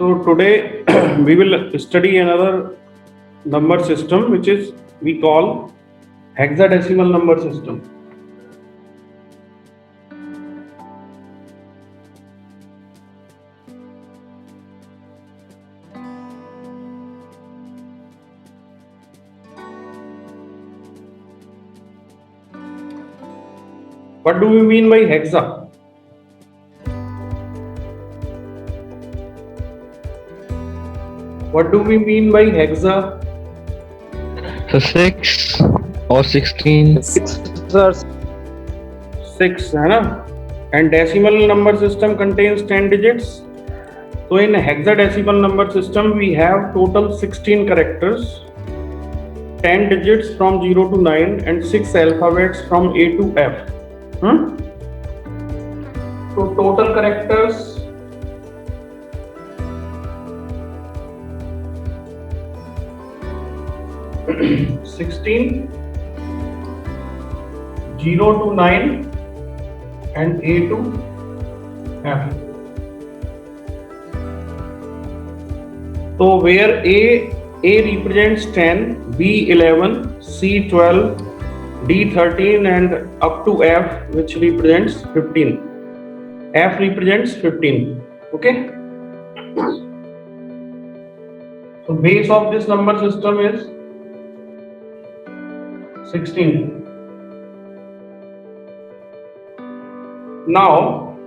So today we will study another number system which is we call hexadecimal number system. What do we mean by hexa? What do we mean by hexa? So 6 or 16. 6 sir. 6 है ना? And decimal number system contains 10 digits. So in hexadecimal number system we have total 16 characters, 10 digits from 0 to 9 and 6 alphabets from A to F. So total characters 16, 0 to 9 and A to F. So where A represents 10, B 11, C 12, D 13 and up to F which represents 15. F represents 15. Okay. So base of this number system is 16. Now,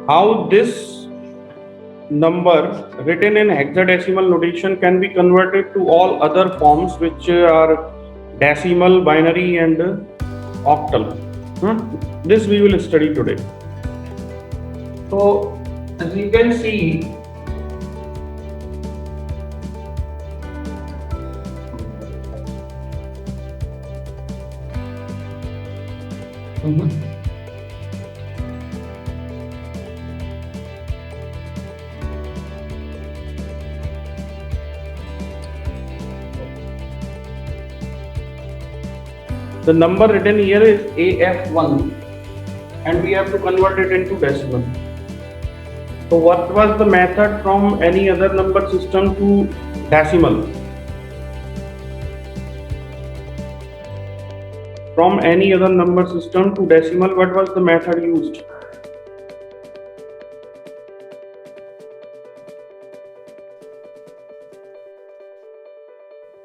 how this number written in hexadecimal notation can be converted to all other forms which are decimal, binary and octal. This we will study today. So as you can see, the number written here is AF1 and we have to convert it into decimal. So what was the method from any other number system to decimal? From any other number system to decimal, what was the method used?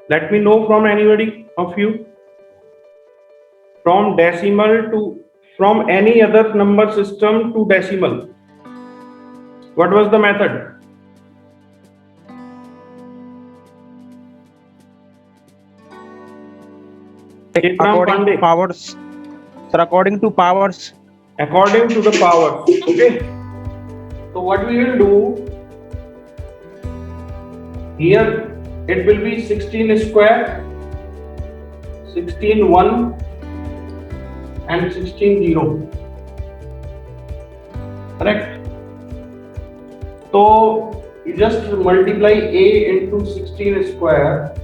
Let me know from anybody of you. From decimal to, from any other number system to decimal, what was the method? According to powers. Sir, according to powers. According to the powers. Okay. So what we will do here, it will be 16 square, 16 1 and 16 0. Correct. So you just multiply A into 16 square,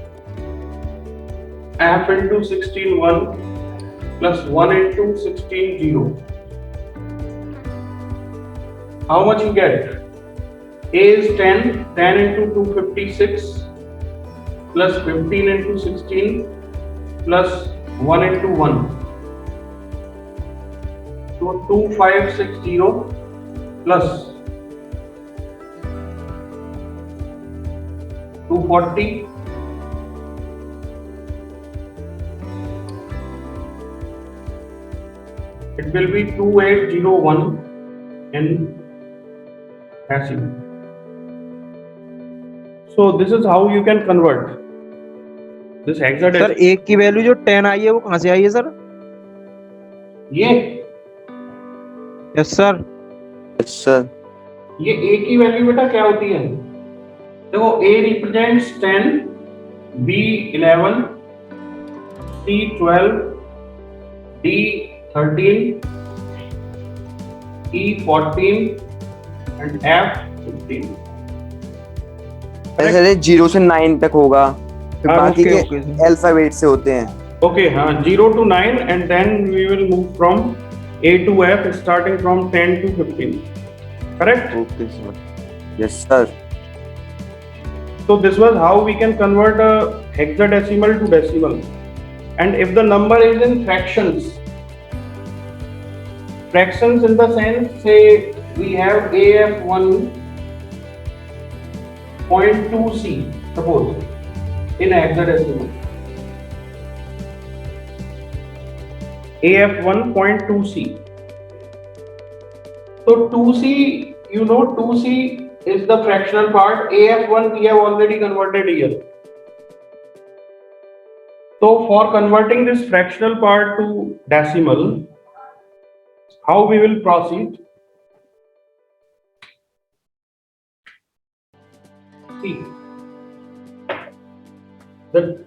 F into 16 1 plus 1 into 16 0. How much you get? A is 10, 10 into 256 plus 15 into 16 plus 1 into 1. So 2560 plus 240 it will be 2801 in decimal. So this is how you can convert this hexadecimal. Sir एक की value जो 10 आई है वो कहाँ से आई है sir? ये yes sir. Yes sir. ये A की वैल्यू बेटा क्या होती है? देखो A represents 10, B 11, C 12, D 13, E 14 and F 15. ऐसे 0 से 9 तक होगा, फिर बाकी के अल्फाबेट से होते हैं. Okay, 0 to 9 and then we will move from A to F starting from 10 to 15. Correct? Okay, sir. Yes, sir. So this was how we can convert a hexadecimal to decimal. And if the number is in fractions in the sense, say we have AF1.2C, suppose, in hexadecimal. AF1.2C. So 2C, 2C is the fractional part. AF1 we have already converted here. So for converting this fractional part to decimal, how we will proceed? See, the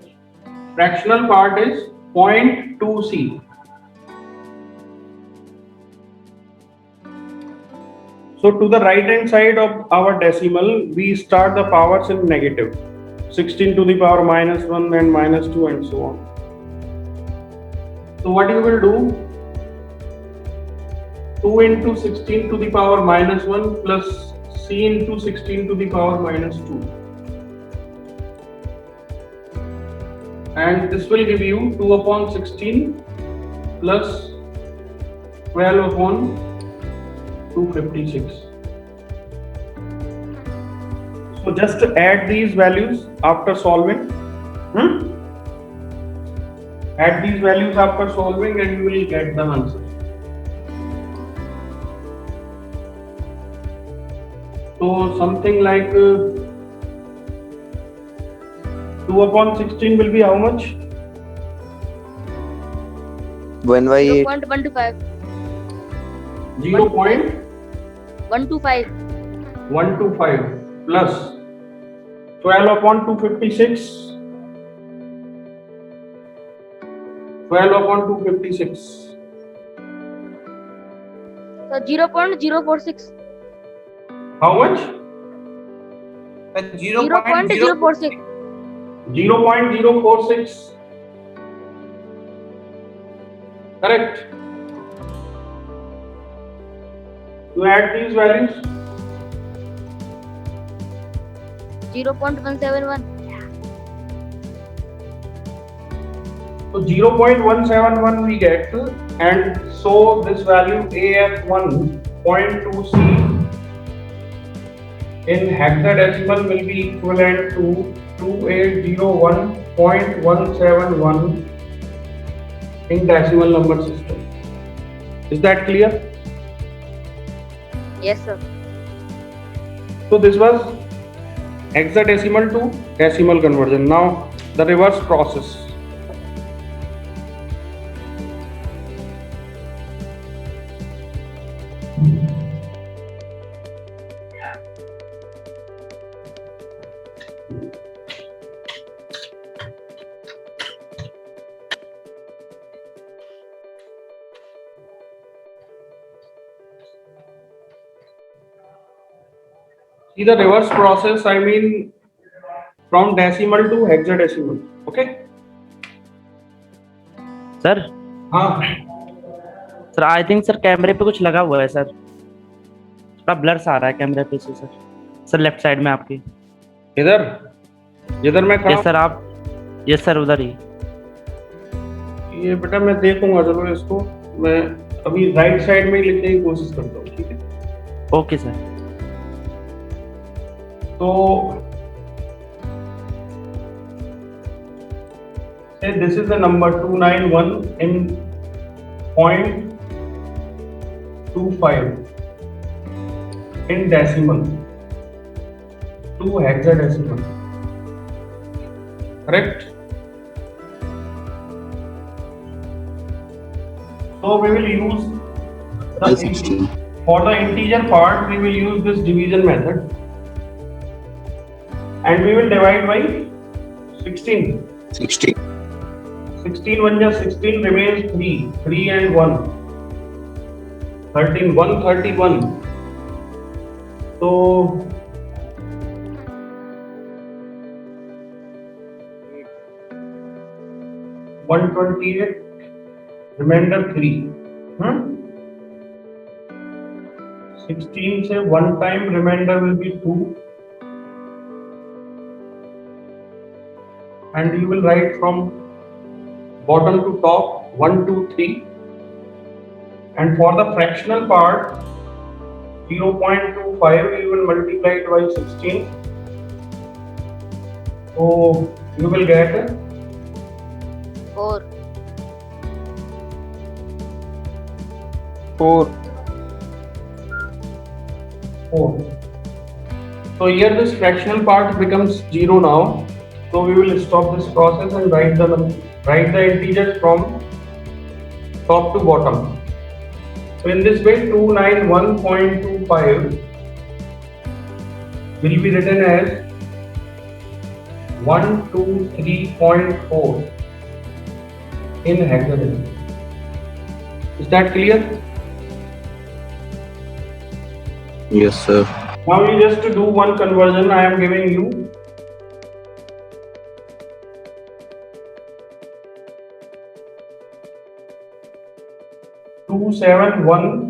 fractional part is 0.2C. So to the right hand side of our decimal, we start the powers in negative. 16 to the power minus 1 and minus 2 and so on. So what you will do? 2 into 16 to the power minus 1 plus C into 16 to the power minus 2. And this will give you 2 upon 16 plus 12 upon 256. So just add these values after solving. Add these values after solving and you will get the answer. So something like 2 upon 16 will be how much? 1/8. 0.125. 0.125 125. plus 12 upon 256. 12 upon 256. So 0.046. How much? 0.046. 0.046. Correct. You add these values. 0.171. So 0.171 we get, and so this value AF1.2C in hexadecimal will be equivalent to 2801.171 in decimal number system. Is that clear? Yes, sir. So this was hexadecimal to decimal conversion. Now the reverse process. See the reverse process, I mean from decimal to hexadecimal. Okay? Sir हाँ sir I think sir कैमरे पे कुछ लगा हुआ है sir, थोड़ा blur सा आ रहा है कैमरे पे से सर। सर लेफ्ट साइड में आपकी। इधर जिधर मैं खड़ा यस सर आप, यस सर उधर ही। ये बेटा मैं देखूंगा, चलो इसको मैं अभी राइट साइड में ही लिखने की कोशिश करता हूँ, ठीक है? Okay sir. तो say this is the number 291 in 0.25 in decimal to hexadecimal, correct? So we will use for the integer part we will use this division method and we will divide by 16. 16 1 just 16 remains 3 and 1 13 131. So 128 remainder 3. 16 से 1 time remainder will be 2, and you will write from bottom to top 1, 2, 3, and for the fractional part 0.25 you will multiply it by 16, so you will get 4. 4. 4. So here this fractional part becomes 0 now. So we will stop this process and write the integers from top to bottom. So in this way 291.25 will be written as 123.4 in hexadecimal. Is that clear? Yes, sir. Now you just to do one conversion I am giving you. Two seven one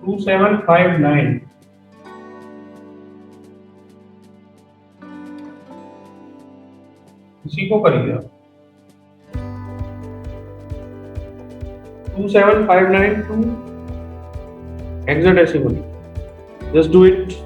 2759. इसी को करिए 2759 to hexadecimal. Just do it.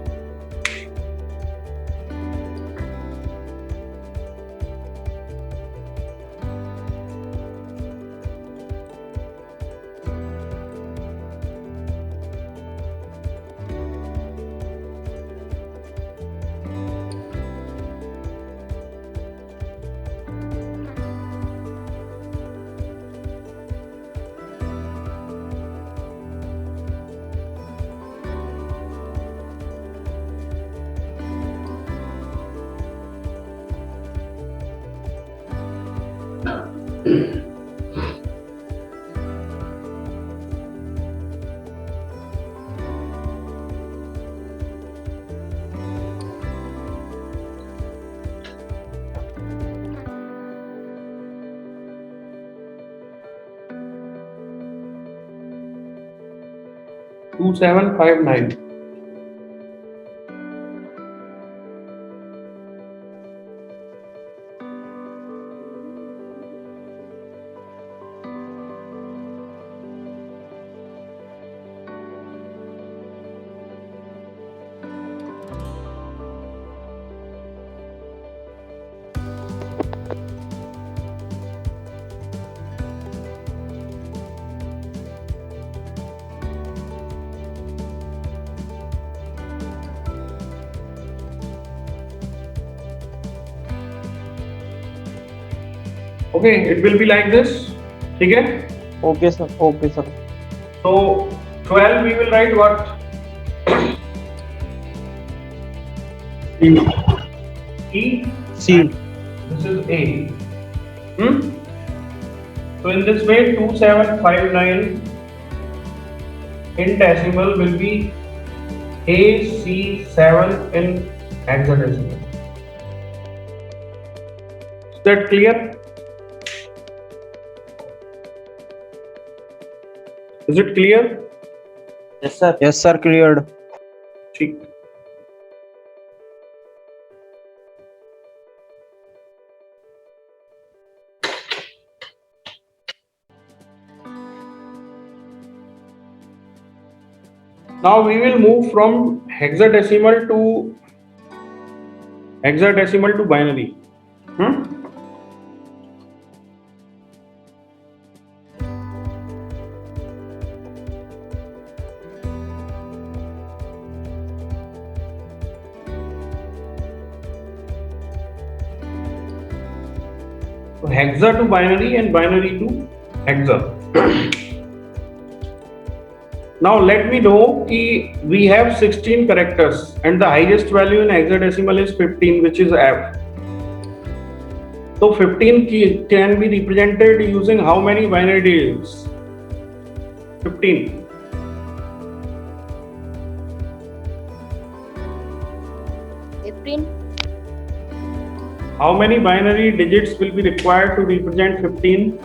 Two 2759. Okay, it will be like this. ठीक है? Okay, sir. Okay, sir. So 12 we will write what? E. C. This is A. So in this way 2759 in decimal will be AC7 in hexadecimal. Is that clear? Is it clear? Yes, sir. Yes, sir. Cleared. ठीक. Now we will move from hexadecimal to binary. So hexa to binary and binary to hexa. Now let me know कि we have 16 characters and the highest value in hexadecimal is 15, which is F. So 15 can be represented using how many binary digits? 15. 15. How many binary digits will be required to represent 15?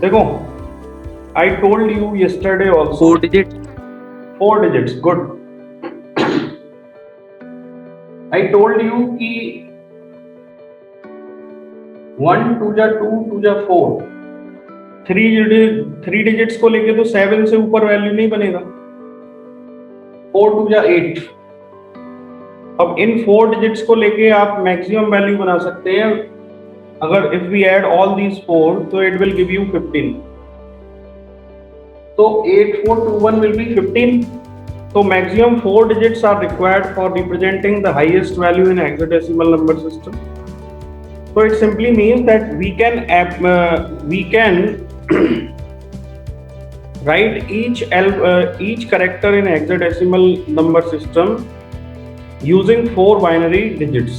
देखो, I told you yesterday also. 4 digits. 4 digits, good. I told you कि 1 2 जा 2 2 जा 4, 3 digits को लेके तो 7 से ऊपर value नहीं बनेगा. 4 2 जा 8. अब इन 4 digits को लेके आप मैक्सिमम वैल्यू बना सकते हैं. अगर if we add all these 4, तो it will give you 15. So 8421 will be 15. So maximum 4 digits are required for representing the highest value in hexadecimal number system. So it simply means that we can write each character in hexadecimal number system using 4 binary digits.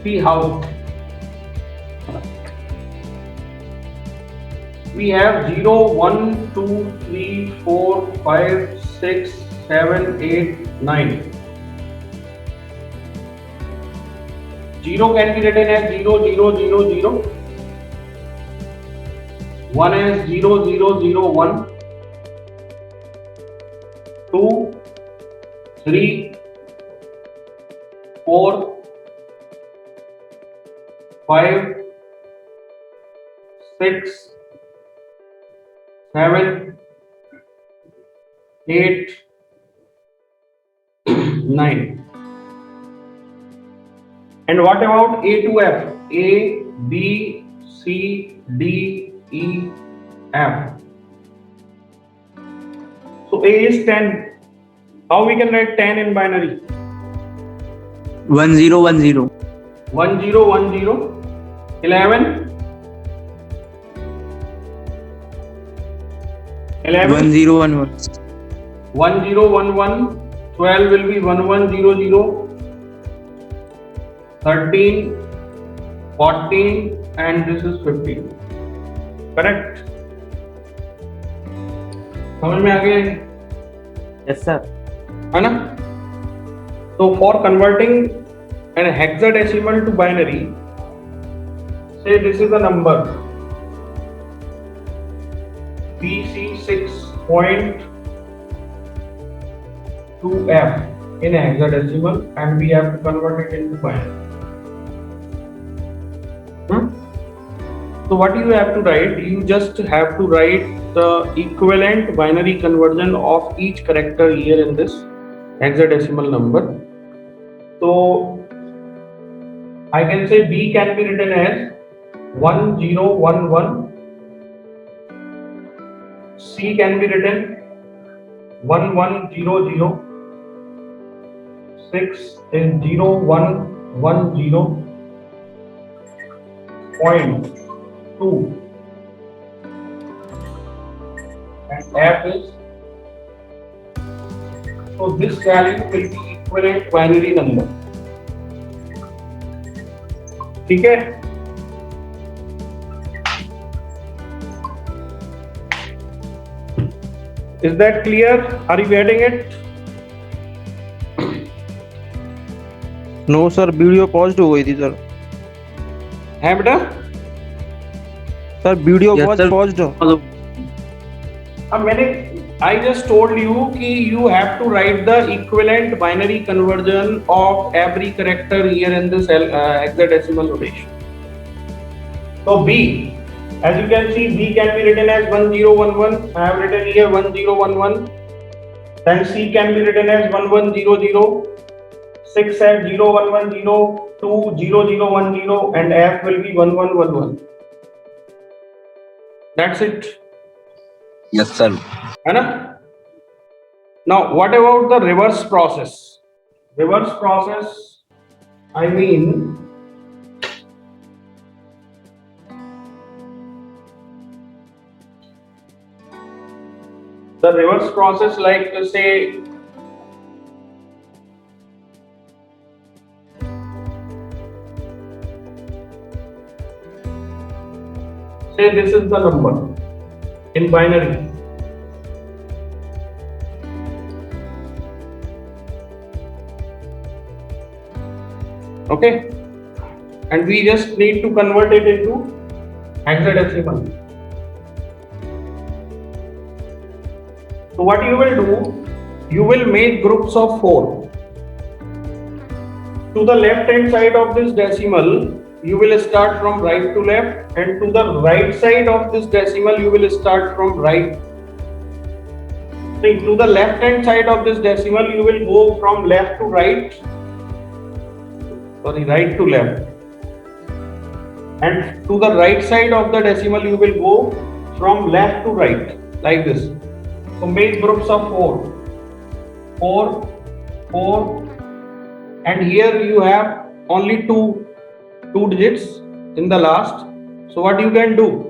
See how. We have 0, 1, 2, 3, 4, 5, 6, 7, 8, 9. 0 can be written as 0, 0, 0, 0. 1 as 0, 0, 0, 1. 2, 3, 4, 5, 6, 7, 8, 9. And what about A to F? A, B, C, D, E, F. So A is 10. How we can write 10 in binary? 1 0 1 0. 1 0 1 0. 11. 11. 1 0 1 1. 1 0 1 1. 12 will be 1 1 0 0. 13, 14, and this is 15. Correct? समझ में आ गया है? Yes sir. है ना? So for converting an hexadecimal to binary, say this is a number BC6.2F in a hexadecimal, and we have to convert it into binary. So what you have to write? You just have to write the equivalent binary conversion of each character here in this hexadecimal number. So I can say B can be written as 1011. C can be written 1100. 6 is 0110.2, and F is, so this value will be equivalent binary number. ठीक है? Is that clear? Are you getting it? No sir, video pause हो गई थी sir. है बेटा? Sir video Yes, sir. Paused. अब मैंने I just told you कि you have to write the equivalent binary conversion of every character here in this hexadecimal notation. So B, as you can see, B can be written as 1011. I have written here 1011. Then C can be written as 1100. 6 as 0110, 2 0010, and F will be 1111. That's it. Yes, sir. है ना? Now what about the reverse process? Reverse process, I mean the reverse process, like say say this is the number in binary. Okay, and we just need to convert it into hexadecimal. So what you will do, you will make groups of 4. To the left hand side of this decimal, you will start from right to left, and to the right side of this decimal, you will start from right. To the left hand side of this decimal, you will go from left to right. Sorry, right to left. And to the right side of the decimal, you will go from left to right, like this. So make groups of 4. 4, 4, and here you have only two digits in the last. So what you can do?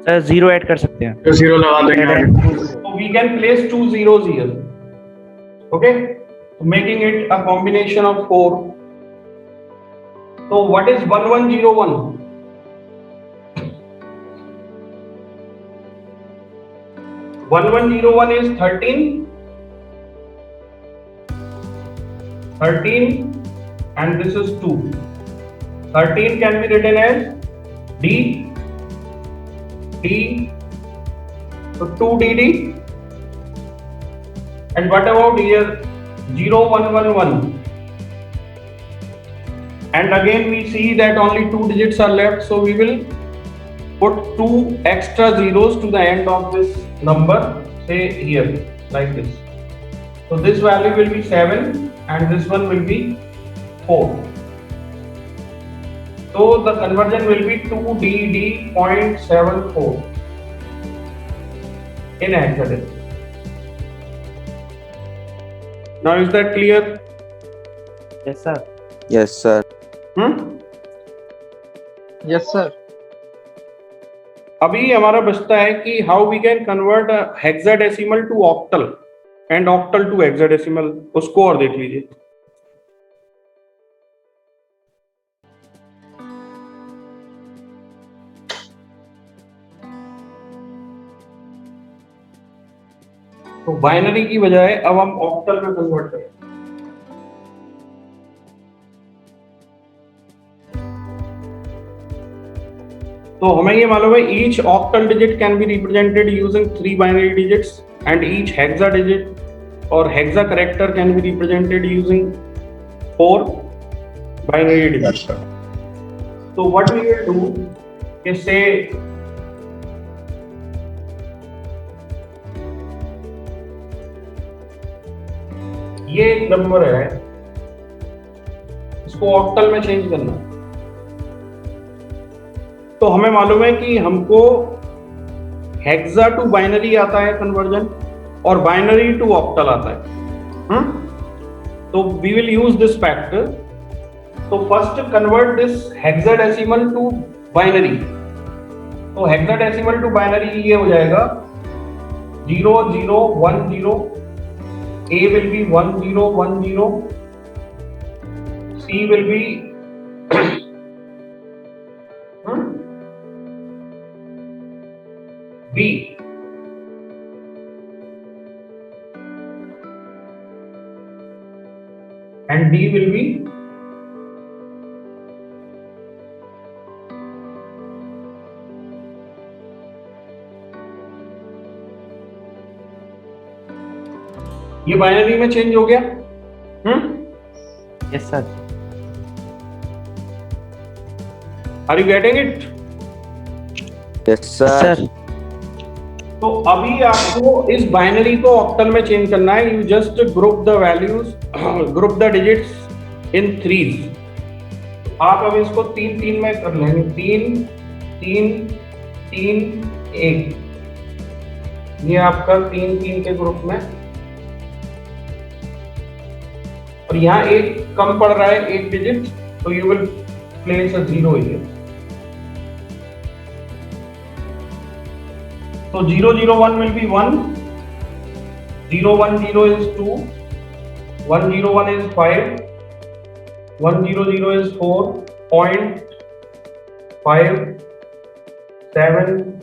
Sir zero add कर सकते हैं. Zero लगा देंगे. So we can place 2 zeros here. Okay, so making it a combination of 4. So what is 1101? 1101 is 13, and this is 2. 13 can be written as D, so 2DD. And what about here? 0111. And again we see that only 2 digits are left, so we will put 2 extra zeros to the end of this number, say here, like this. So this value will be 7 and this one will be 4. So the conversion will be 2DD.74 in hexadecimal. Now is that clear? Yes sir. Yes, sir. Yes sir. अभी हमारा बचता है कि how we can convert hexadecimal to octal and octal to hexadecimal, उसको और देख लीजिए. तो बाइनरी की बजाय अब हम ऑक्टल में कन्वर्ट करें. तो हमें ये मालूम है each octal digit can be represented using 3 binary digits and each hexa digit or hexa character can be represented using 4 binary digits. So what we will do is say ये एक number है, इसको ऑक्टल में change करना है. तो हमें मालूम है कि हमको हेक्सा टू बाइनरी आता है कन्वर्जन और बाइनरी टू ऑक्टल आता है. तो we will use this factor. तो first convert this hexadecimal to binary. तो हेक्साडेसिमल टू बाइनरी ये हो जाएगा 0010. A will be 1010. C will be B. And D will be ये बाइनरी में चेंज हो गया. Yes sir. Are you getting it? Yes, sir. Sir. तो अभी आपको इस बाइनरी को ऑक्टल में चेंज करना है. You just group the values, group the digits in 3s. आप अब इसको 3 में कर लेंगे. 3 3 3 1. ये आपका 3 के ग्रुप में. और यहाँ एक कम पड़ रहा है, एक डिजिट, तो you will place a 0 here. So 001 will be 1, 010 is 2, 101 is 5, 100 is 4, 0.5, 7.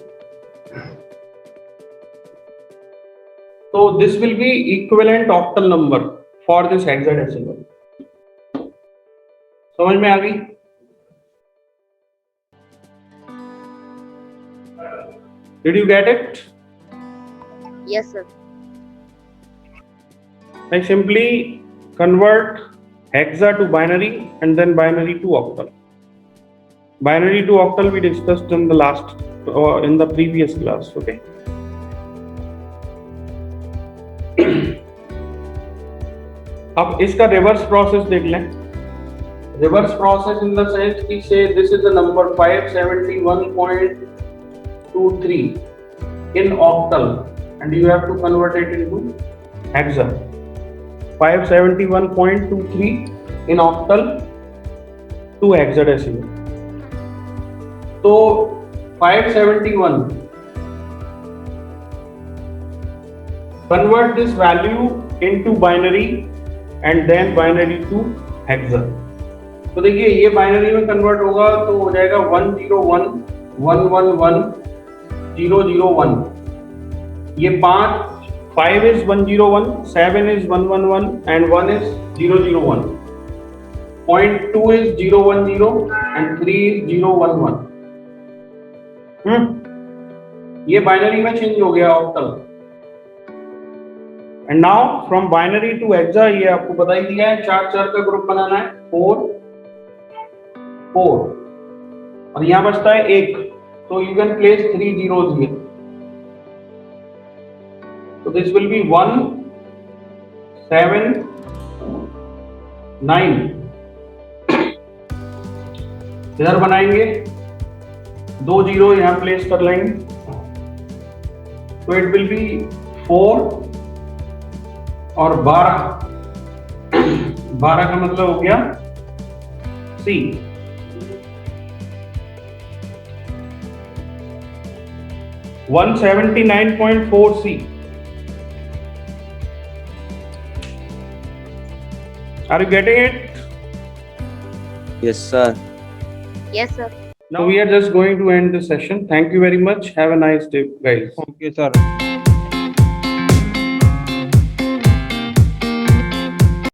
So this will be equivalent octal number for this hexadecimal. समझ में आ गई? Did you get it? Yes, sir. I simply convert hexa to binary and then binary to octal. Binary to octal we discussed in the previous class. Okay. अब इसका reverse process देख लें. Reverse process in the sense we say this is the number 571.23 in octal and you have to convert it into hexa. 571.23 in octal to hexadecimal. So 571, convert this value into binary and then binary to hexa. तो देखिए ये binary में convert होगा तो हो जाएगा 101111001. ये 5 is 101, 7 is 111 and 1 is 001. 0.2 is 010 and 3 is 011. ये बाइनरी में चेंज हो गया octal. And now from binary to hexa ये आपको बता ही दिया है. 4 का ग्रुप बनाना है 4 और यहां बचता है 1. तो you can place 3 zeros here. So this will be 1 7 9. इधर बनाएंगे 2 0 यहां प्लेस कर लेंगे. तो इट विल बी 4 और 12. 12 का मतलब हो गया C. 179.4 C. Are you getting it? Yes, sir. Yes, sir. Now we are just going to end the session. Thank you very much. Have a nice day, guys. Okay, sir.